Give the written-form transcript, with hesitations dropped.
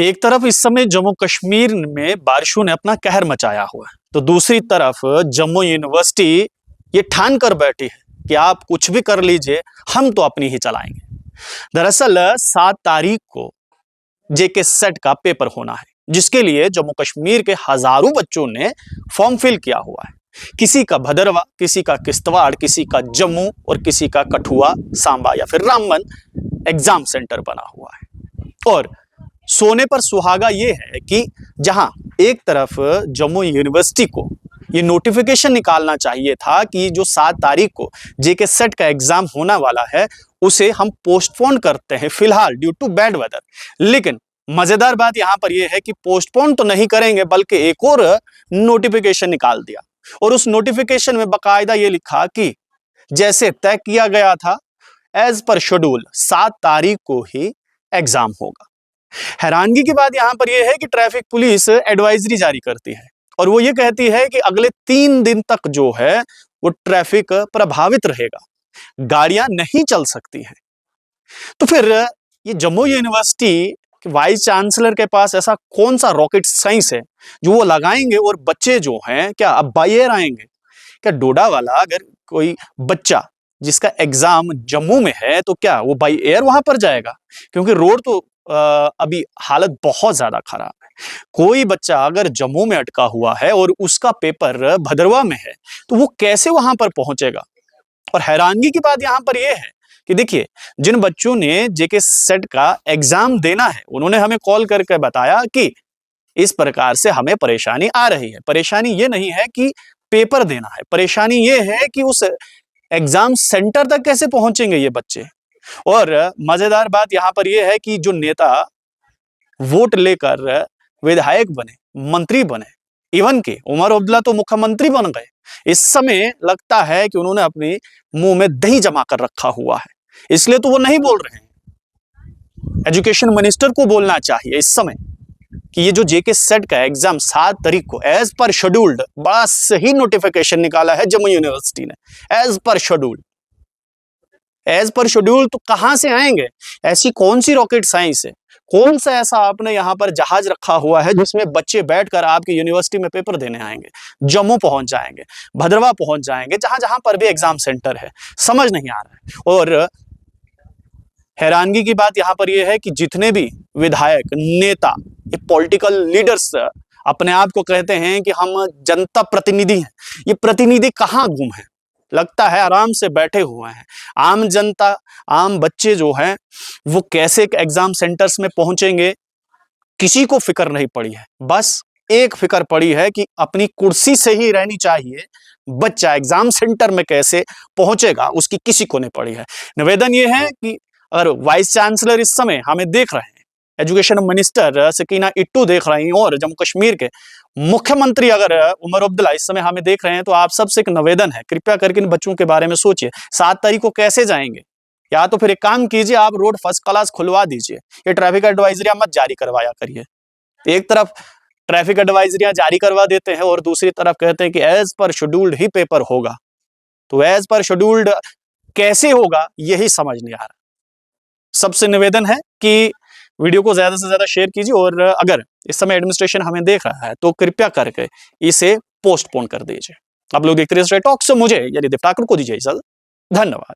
एक तरफ इस समय जम्मू कश्मीर में बारिशों ने अपना कहर मचाया हुआ है, तो दूसरी तरफ जम्मू यूनिवर्सिटी ये ठान कर बैठी है कि आप कुछ भी कर लीजिए, हम तो अपनी ही चलाएंगे। दरअसल 7 तारीख को जेके सेट का पेपर होना है, जिसके लिए जम्मू कश्मीर के हजारों बच्चों ने फॉर्म फिल किया हुआ है। किसी का भदरवा, किसी का किश्तवाड़, किसी का जम्मू और किसी का कठुआ, सांबा या फिर रामबन एग्जाम सेंटर बना हुआ है। और सोने पर सुहागा ये है कि जहां एक तरफ जम्मू यूनिवर्सिटी को ये नोटिफिकेशन निकालना चाहिए था कि जो 7 तारीख को जेके सेट का एग्जाम होने वाला है उसे हम पोस्टपोन करते हैं फिलहाल ड्यू टू बैड वेदर, लेकिन मजेदार बात यहां पर यह है कि पोस्टपोन तो नहीं करेंगे बल्कि एक और नोटिफिकेशन निकाल दिया। और उस नोटिफिकेशन में बकायदा ये लिखा कि जैसे तय किया गया था एज पर शेड्यूल 7 तारीख को ही एग्जाम होगा। हैरानगी की बात यहां पर यह है कि ट्रैफिक पुलिस एडवाइजरी जारी करती है और वो ये कहती है कि अगले 3 दिन तक जो है वो ट्रैफिक प्रभावित रहेगा, गाड़ियां नहीं चल सकती हैं। तो फिर ये जम्मू यूनिवर्सिटी वाइस चांसलर के पास ऐसा कौन सा रॉकेट साइंस है जो वो लगाएंगे और बच्चे जो हैं क्या अब बाय एयर आएंगे? क्या डोडा वाला अगर कोई बच्चा जिसका एग्जाम जम्मू में है तो क्या वो बाय एयर वहां पर जाएगा? क्योंकि रोड तो अभी हालत बहुत ज्यादा खराब है। कोई बच्चा अगर जम्मू में अटका हुआ है और उसका पेपर भदरवा में है तो वो कैसे वहां पर पहुंचेगा? और हैरानगी की बात यहां पर यह है कि देखिए, जिन बच्चों ने जेके सेट का एग्जाम देना है उन्होंने हमें कॉल करके बताया कि इस प्रकार से हमें परेशानी आ रही है। परेशानी ये नहीं है कि पेपर देना है, परेशानी ये है कि उस एग्जाम सेंटर तक कैसे पहुंचेंगे ये बच्चे। और मजेदार बात यहां पर यह है कि जो नेता वोट लेकर विधायक बने, मंत्री बने, इवन के उमर अब्दुल्ला तो मुख्यमंत्री बन गए, इस समय लगता है कि उन्होंने अपने मुंह में दही जमा कर रखा हुआ है, इसलिए तो वो नहीं बोल रहे हैं। एजुकेशन मिनिस्टर को बोलना चाहिए इस समय कि ये जो जेके सेट का एग्जाम 7 तारीख को एज पर शेड्यूल्ड, बड़ा सही नोटिफिकेशन निकाला है जम्मू यूनिवर्सिटी ने, as per schedule. As per schedule तो कहां से आएंगे? ऐसी कौन सी रॉकेट साइंस है, कौन सा ऐसा आपने यहां पर जहाज रखा हुआ है जिसमें बच्चे बैठकर आपकी यूनिवर्सिटी में पेपर देने आएंगे, जम्मू पहुंच जाएंगे, भद्रवा पहुंच जाएंगे, जहां जहां पर भी एग्जाम सेंटर है? समझ नहीं आ रहा है। और हैरानगी की बात यहां पर यह है कि जितने भी विधायक, नेता, ये पॉलिटिकल लीडर्स अपने आप को कहते हैं कि हम जनता प्रतिनिधि हैं, ये प्रतिनिधि कहां गुम है? लगता है आराम से बैठे हुए हैं। आम जनता, आम बच्चे जो हैं वो कैसे एग्जाम सेंटर्स में पहुंचेंगे, किसी को फिक्र नहीं पड़ी है। बस एक फिक्र पड़ी है कि अपनी कुर्सी से ही रहनी चाहिए, बच्चा एग्जाम सेंटर में कैसे पहुंचेगा उसकी किसी को नहीं पड़ी है। निवेदन ये है कि अगर वाइस चांसलर इस समय हमें देख रहे हैं, एजुकेशन मिनिस्टर सकीना इट्टू देख रही हैं और जम्मू कश्मीर के मुख्यमंत्री अगर उमर अब्दुल्ला इस समय हमें देख रहे हैं, तो आप सबसे एक निवेदन है, कृपया करके इन बच्चों के बारे में सोचिए। 7 तारीख को कैसे जाएंगे? या तो फिर एक काम कीजिए, आप रोड फर्स्ट क्लास खुलवा दीजिए, ये ट्रैफिक एडवाइजरियां मत जारी करवाया करिए। एक तरफ ट्रैफिक एडवाइजरियां जारी करवा देते हैं और दूसरी तरफ कहते हैं कि एज पर शेड्यूल्ड ही पेपर होगा। तो एज पर शेड्यूल्ड कैसे होगा यही समझ नहीं आ रहा। सबसे निवेदन है कि वीडियो को ज्यादा से ज्यादा शेयर कीजिए और अगर इस समय एडमिनिस्ट्रेशन हमें देख रहा है तो कृपया करके इसे पोस्टपोन कर दीजिए। आप लोग देखते रहिए टॉक्स से, मुझे यानी ठाकुर को दीजिए इजाजत। धन्यवाद।